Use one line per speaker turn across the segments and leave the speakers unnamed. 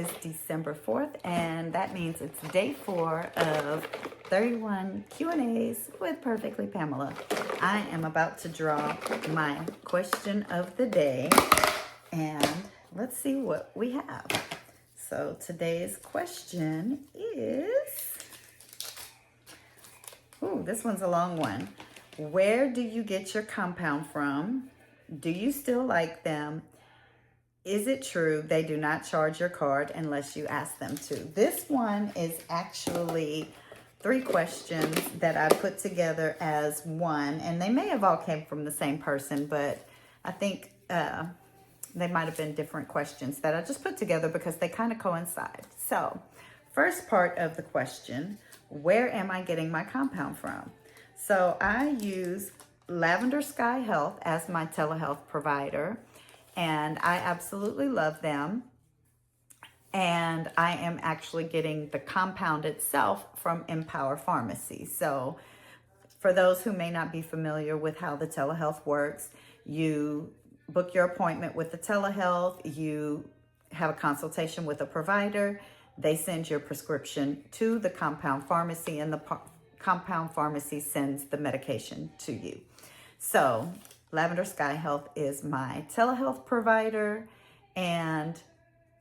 is December 4th, and that means it's day 4 of 31 Q&As with Perfectly Pamela. I am about to draw my question of the day, and let's see what we have. So today's question is, this one's a long one. Where do you get your compound from? Do you still like them? Is it true they do not charge your card unless you ask them to? This one is actually 3 questions that I put together as one, and they may have all came from the same person, but I think they might have been different questions that I just put together because they kind of coincide. So, first part of the question, where am I getting my compound from? So I use Lavender Sky Health as my telehealth provider, and I absolutely love them. And I am actually getting the compound itself from Empower Pharmacy. So for those who may not be familiar with how the telehealth works, you book your appointment with the telehealth, you have a consultation with a provider, they send your prescription to the compound pharmacy, and the compound pharmacy sends the medication to you. So Lavender Sky Health is my telehealth provider, and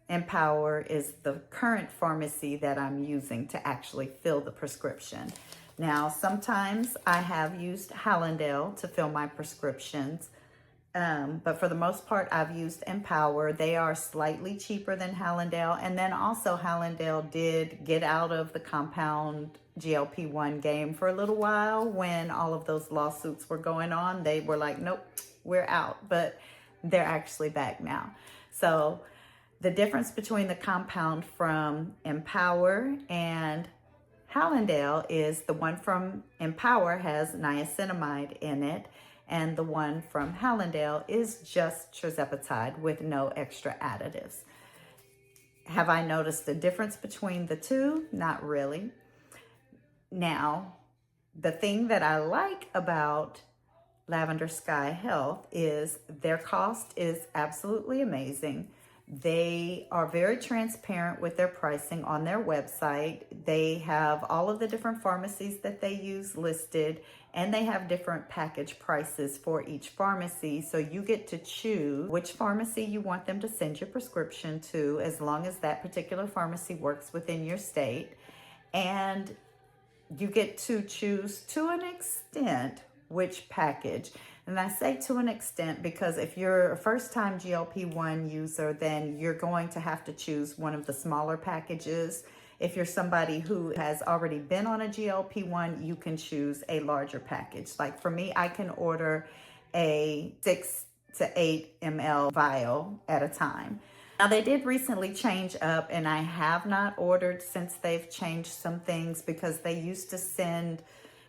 Empower is the current pharmacy that I'm using to actually fill the prescription. Now, sometimes I have used Hallandale to fill my prescriptions, but for the most part, I've used Empower. They are slightly cheaper than Hallandale, and then also Hallandale did get out of the compound GLP1 game for a little while when all of those lawsuits were going on. They were like, nope, we're out, but they're actually back now. So the difference between the compound from Empower and Hallandale is the one from Empower has niacinamide in it, and the one from Hallandale is just tirzepatide with no extra additives. Have I noticed a difference between the two? Not really. Now, the thing that I like about Lavender Sky Health is their cost is absolutely amazing. They are very transparent with their pricing on their website. They have all of the different pharmacies that they use listed, and they have different package prices for each pharmacy. So you get to choose which pharmacy you want them to send your prescription to, as long as that particular pharmacy works within your state. And you get to choose, to an extent, which package. And I say to an extent because if you're a first-time GLP-1 user, then you're going to have to choose one of the smaller packages. If you're somebody who has already been on a GLP-1, you can choose a larger package. Like for me, I can order a 6 to 8 ml vial at a time. Now, they did recently change up, and I have not ordered since they've changed some things, because they used to send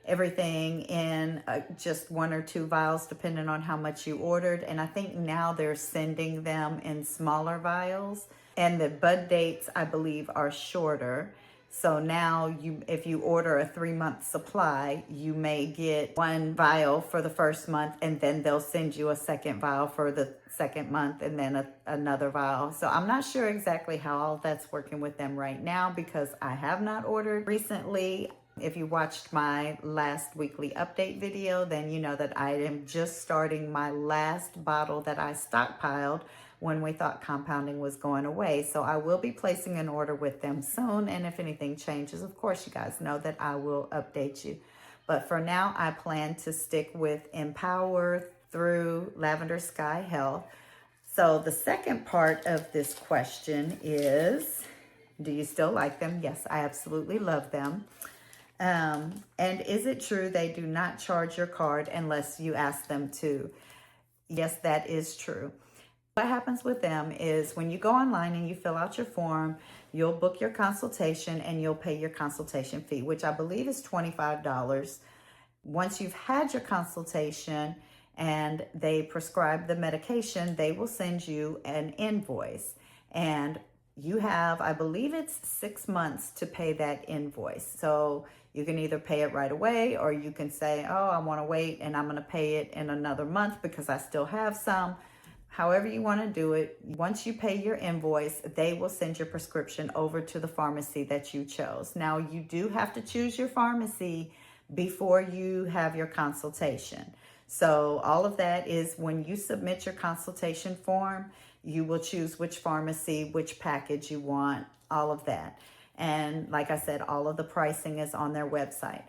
everything in just 1 or 2 vials depending on how much you ordered, and I think now they're sending them in smaller vials, and the bud dates, I believe, are shorter. So now if you order a 3-month supply, you may get 1 vial for the first month, and then they'll send you a second vial for the second month, and then another vial. So I'm not sure exactly how all that's working with them right now, because I have not ordered recently. If you watched my last weekly update video, then you know that I am just starting my last bottle that I stockpiled when we thought compounding was going away. So I will be placing an order with them soon, and if anything changes, of course, you guys know that I will update you. But for now, I plan to stick with Empower through Lavender Sky Health. So the second part of this question is, do you still like them? Yes, I absolutely love them. And is it true they do not charge your card unless you ask them to? Yes, that is true. What happens with them is when you go online and you fill out your form, you'll book your consultation and you'll pay your consultation fee, which I believe is $25. Once you've had your consultation and they prescribe the medication, they will send you an invoice. And you have, I believe it's 6 months to pay that invoice. So you can either pay it right away, or you can say, oh, I want to wait and I'm going to pay it in another month because I still have some. however you want to do it. Once you pay your invoice, they will send your prescription over to the pharmacy that you chose. Now, you do have to choose your pharmacy before you have your consultation. So all of that is when you submit your consultation form, you will choose which pharmacy, which package you want, all of that. And like I said, all of the pricing is on their website.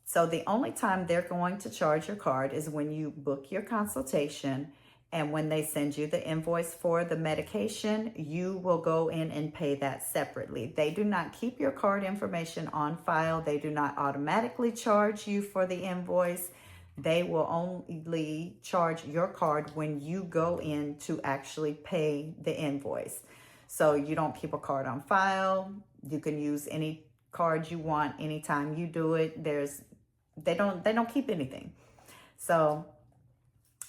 So the only time they're going to charge your card is when you book your consultation, and when they send you the invoice for the medication, you will go in and pay that separately. They do not keep your card information on file. They do not automatically charge you for the invoice. They will only charge your card when you go in to actually pay the invoice. So you don't keep a card on file. You can use any card you want anytime you do it. They don't keep anything. So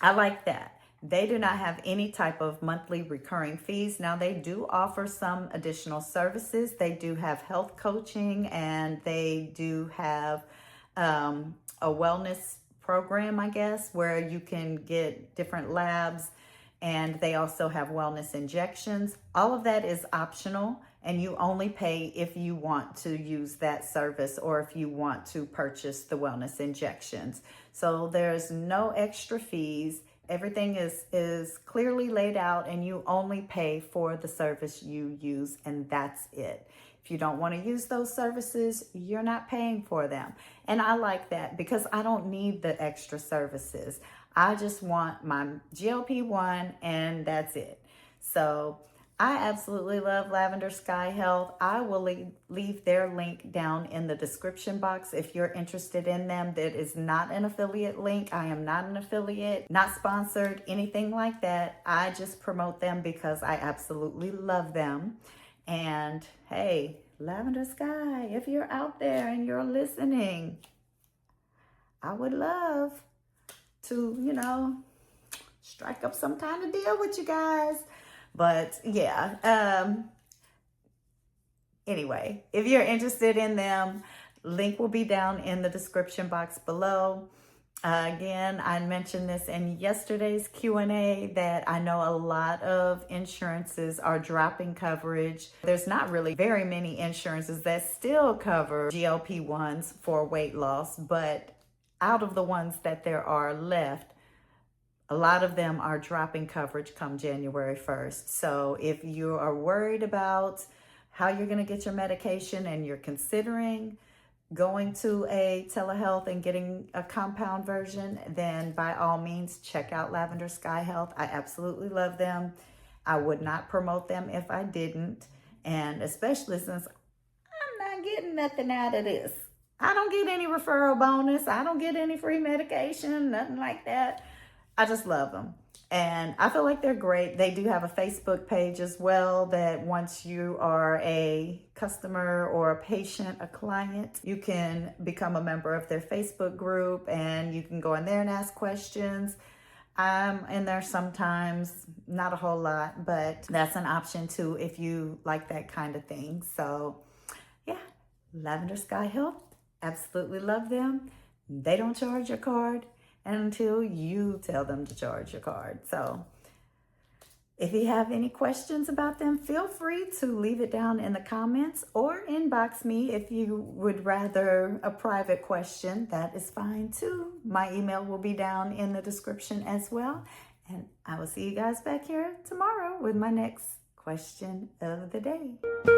I like that. They do not have any type of monthly recurring fees. Now, they do offer some additional services. They do have health coaching, and they do have a wellness program, I guess, where you can get different labs, and they also have wellness injections. All of that is optional, and you only pay if you want to use that service or if you want to purchase the wellness injections. So there's no extra fees. Everything is clearly laid out, and you only pay for the service you use, and that's it. If you don't want to use those services, you're not paying for them. And I like that because I don't need the extra services. I just want my GLP-1 and that's it. So I absolutely love Lavender Sky Health. I will leave their link down in the description box if you're interested in them. That is not an affiliate link. I am not an affiliate, not sponsored, anything like that. I just promote them because I absolutely love them. And hey, Lavender Sky, if you're out there and you're listening, I would love to, strike up some kind of deal with you guys. But yeah, anyway, if you're interested in them, link will be down in the description box below. Again, I mentioned this in yesterday's Q&A that I know a lot of insurances are dropping coverage. There's not really very many insurances that still cover GLP-1s for weight loss, but out of the ones that there are left, a lot of them are dropping coverage come January 1st. So if you are worried about how you're going to get your medication and you're considering going to a Tele-Health and getting a compound version, then by all means, check out Lavender Sky Health. I absolutely love them. I would not promote them if I didn't. And especially since I'm not getting nothing out of this. I don't get any referral bonus. I don't get any free medication, nothing like that. I just love them. And I feel like they're great. They do have a Facebook page as well that once you are a customer or a patient, a client, you can become a member of their Facebook group and you can go in there and ask questions. I'm in there sometimes, not a whole lot, but that's an option too if you like that kind of thing. So yeah, Lavender Sky Health, absolutely love them. They don't charge your card until you tell them to charge your card. So if you have any questions about them, feel free to leave it down in the comments or inbox me if you would rather a private question. That is fine too. My email will be down in the description as well. And I will see you guys back here tomorrow with my next question of the day.